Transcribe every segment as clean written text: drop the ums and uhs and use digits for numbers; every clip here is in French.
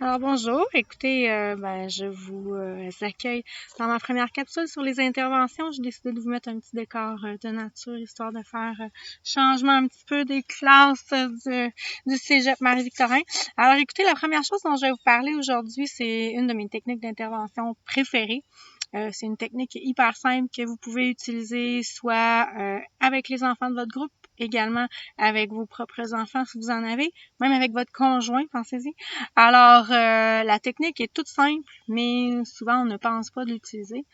Alors bonjour, écoutez, je vous accueille dans ma première capsule sur les interventions. J'ai décidé de vous mettre un petit décor de nature, histoire de faire changement un petit peu des classes du Cégep Marie-Victorin. Alors écoutez, la première chose dont je vais vous parler aujourd'hui, c'est une de mes techniques d'intervention préférées. C'est une technique hyper simple que vous pouvez utiliser soit avec les enfants de votre groupe, également avec vos propres enfants si vous en avez, même avec votre conjoint, pensez-y. Alors, la technique est toute simple, mais souvent on ne pense pas de l'utiliser.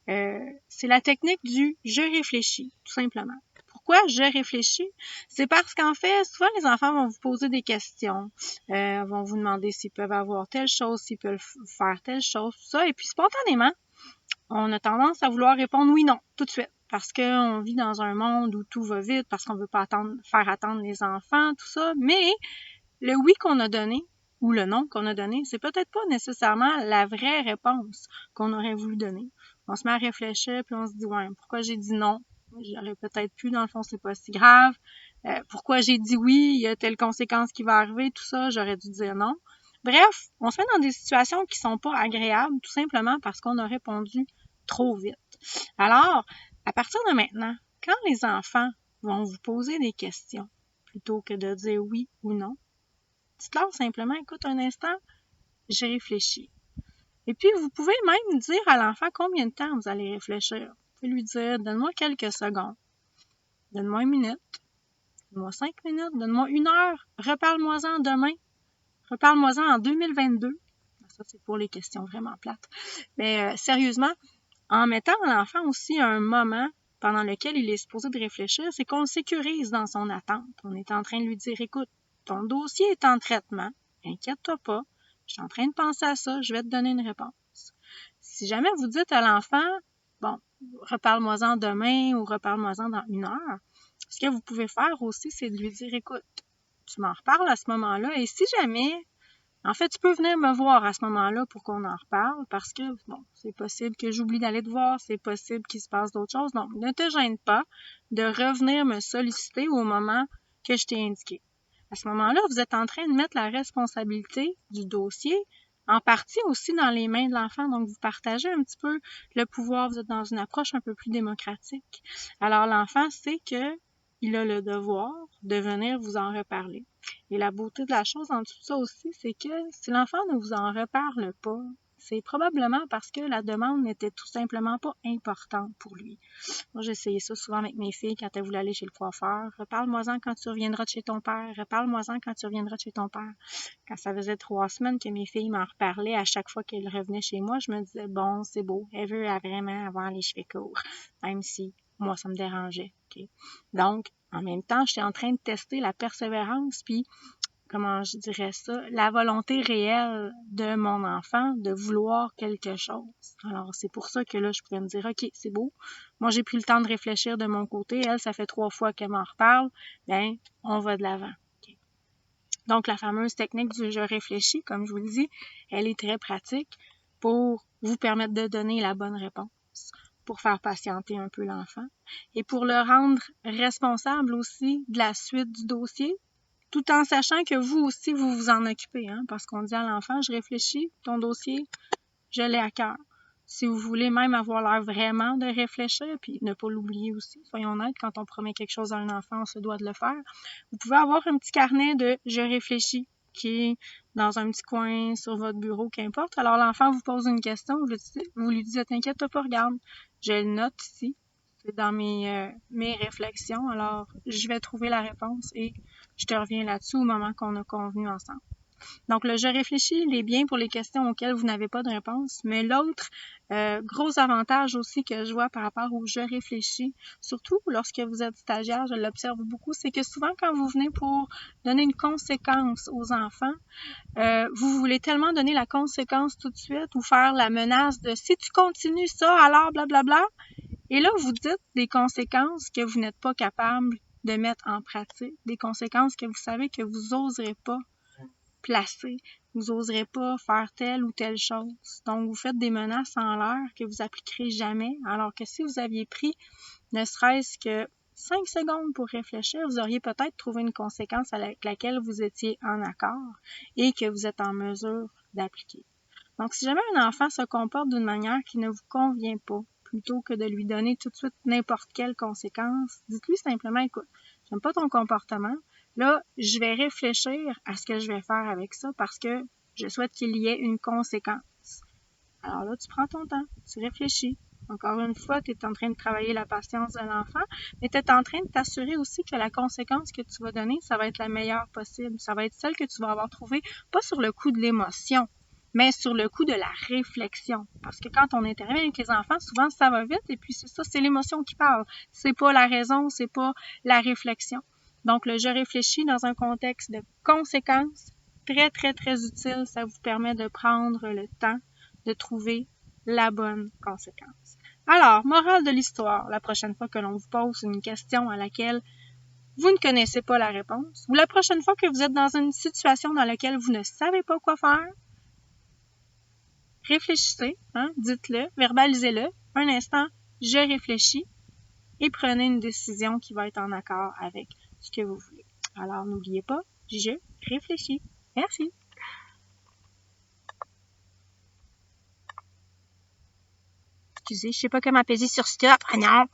C'est la technique du « je réfléchis », tout simplement. Pourquoi je réfléchis? C'est parce qu'en fait, souvent les enfants vont vous poser des questions, vont vous demander s'ils peuvent avoir telle chose, s'ils peuvent faire telle chose, tout ça, et puis spontanément, on a tendance à vouloir répondre oui, non, tout de suite. Parce qu'on vit dans un monde où tout va vite, parce qu'on veut pas faire attendre les enfants, tout ça. Mais le oui qu'on a donné ou le non qu'on a donné, c'est peut-être pas nécessairement la vraie réponse qu'on aurait voulu donner. On se met à réfléchir, puis on se dit, ouais, pourquoi j'ai dit non? J'aurais peut-être pu, dans le fond, c'est pas si grave. Pourquoi j'ai dit oui? Il y a telle conséquence qui va arriver, tout ça, j'aurais dû dire non. Bref, on se met dans des situations qui sont pas agréables, tout simplement parce qu'on a répondu trop vite. Alors, à partir de maintenant, quand les enfants vont vous poser des questions, plutôt que de dire oui ou non, dites-leur simplement, écoute un instant, j'ai réfléchi. Et puis, vous pouvez même dire à l'enfant combien de temps vous allez réfléchir. Vous pouvez lui dire, donne-moi quelques secondes, donne-moi 1 minute, donne-moi 5 minutes, donne-moi 1 heure, reparle-moi-en demain, reparle-moi-en en 2022. Ça, c'est pour les questions vraiment plates. Mais sérieusement, en mettant l'enfant aussi un moment pendant lequel il est supposé de réfléchir, c'est qu'on le sécurise dans son attente. On est en train de lui dire, écoute, ton dossier est en traitement, inquiète-toi pas, je suis en train de penser à ça, je vais te donner une réponse. Si jamais vous dites à l'enfant, bon, reparle-moi-en demain ou reparle-moi-en dans 1 heure, ce que vous pouvez faire aussi, c'est de lui dire, écoute, tu m'en reparles à ce moment-là, et si jamais en fait, tu peux venir me voir à ce moment-là pour qu'on en reparle parce que, bon, c'est possible que j'oublie d'aller te voir, c'est possible qu'il se passe d'autres choses. Donc, ne te gêne pas de revenir me solliciter au moment que je t'ai indiqué. À ce moment-là, vous êtes en train de mettre la responsabilité du dossier en partie aussi dans les mains de l'enfant. Donc, vous partagez un petit peu le pouvoir. Vous êtes dans une approche un peu plus démocratique. Alors, l'enfant sait qu'il a le devoir de venir vous en reparler. Et la beauté de la chose en tout ça aussi, c'est que si l'enfant ne vous en reparle pas, c'est probablement parce que la demande n'était tout simplement pas importante pour lui. Moi, j'ai essayé ça souvent avec mes filles quand elles voulaient aller chez le coiffeur. Reparle-moi-en quand tu reviendras de chez ton père. Reparle-moi-en quand tu reviendras de chez ton père. Quand ça faisait 3 semaines que mes filles m'en reparlaient à chaque fois qu'elles revenaient chez moi, je me disais, bon, c'est beau. Elle veut vraiment avoir les cheveux courts. Même si moi, ça me dérangeait. Okay? Donc, en même temps, j'étais en train de tester la persévérance, puis comment je dirais ça, la volonté réelle de mon enfant de vouloir quelque chose. Alors, c'est pour ça que là, je pourrais me dire, OK, c'est beau. Moi, j'ai pris le temps de réfléchir de mon côté. Elle, ça fait 3 fois qu'elle m'en reparle. Bien, on va de l'avant. Okay. Donc, la fameuse technique du je réfléchis, comme je vous le dis, elle est très pratique pour vous permettre de donner la bonne réponse, pour faire patienter un peu l'enfant et pour le rendre responsable aussi de la suite du dossier, tout en sachant que vous aussi, vous vous en occupez, hein, parce qu'on dit à l'enfant, je réfléchis, ton dossier, je l'ai à cœur. Si vous voulez même avoir l'air vraiment de réfléchir, puis ne pas l'oublier aussi, soyons honnêtes, quand on promet quelque chose à un enfant, on se doit de le faire. Vous pouvez avoir un petit carnet de « je réfléchis » qui est dans un petit coin sur votre bureau, qu'importe. Alors l'enfant vous pose une question, vous lui dites « t'inquiète pas, regarde, je le note ici, c'est dans mes réflexions, alors je vais trouver la réponse et je te reviens là-dessus au moment qu'on a convenu ensemble. » Donc, le « je réfléchis », il est bien pour les questions auxquelles vous n'avez pas de réponse, mais l'autre gros avantage aussi que je vois par rapport au « je réfléchis », surtout lorsque vous êtes stagiaire, je l'observe beaucoup, c'est que souvent quand vous venez pour donner une conséquence aux enfants, vous voulez tellement donner la conséquence tout de suite ou faire la menace de « si tu continues ça, alors blablabla », et là, vous dites des conséquences que vous n'êtes pas capable de mettre en pratique, des conséquences que vous savez que vous n'oserez pas placer, vous n'oserez pas faire telle ou telle chose. Donc, vous faites des menaces en l'air que vous appliquerez jamais, alors que si vous aviez pris ne serait-ce que 5 secondes pour réfléchir, vous auriez peut-être trouvé une conséquence avec laquelle vous étiez en accord et que vous êtes en mesure d'appliquer. Donc, si jamais un enfant se comporte d'une manière qui ne vous convient pas, plutôt que de lui donner tout de suite n'importe quelle conséquence, dites-lui simplement, écoute, j'aime pas ton comportement, là, je vais réfléchir à ce que je vais faire avec ça parce que je souhaite qu'il y ait une conséquence. Alors là, tu prends ton temps, tu réfléchis. Encore une fois, tu es en train de travailler la patience de l'enfant, mais tu es en train de t'assurer aussi que la conséquence que tu vas donner, ça va être la meilleure possible. Ça va être celle que tu vas avoir trouvée, pas sur le coup de l'émotion, mais sur le coup de la réflexion. Parce que quand on intervient avec les enfants, souvent ça va vite et puis c'est ça, c'est l'émotion qui parle. C'est pas la raison, c'est pas la réflexion. Donc le je réfléchis dans un contexte de conséquences, très, très, très utile. Ça vous permet de prendre le temps de trouver la bonne conséquence. Alors, morale de l'histoire, la prochaine fois que l'on vous pose une question à laquelle vous ne connaissez pas la réponse, ou la prochaine fois que vous êtes dans une situation dans laquelle vous ne savez pas quoi faire, réfléchissez, dites-le, verbalisez-le, un instant, je réfléchis, et prenez une décision qui va être en accord avec ce que vous voulez. Alors, n'oubliez pas, je réfléchis. Merci. Excusez, je sais pas comment apaiser sur stop. Ah non!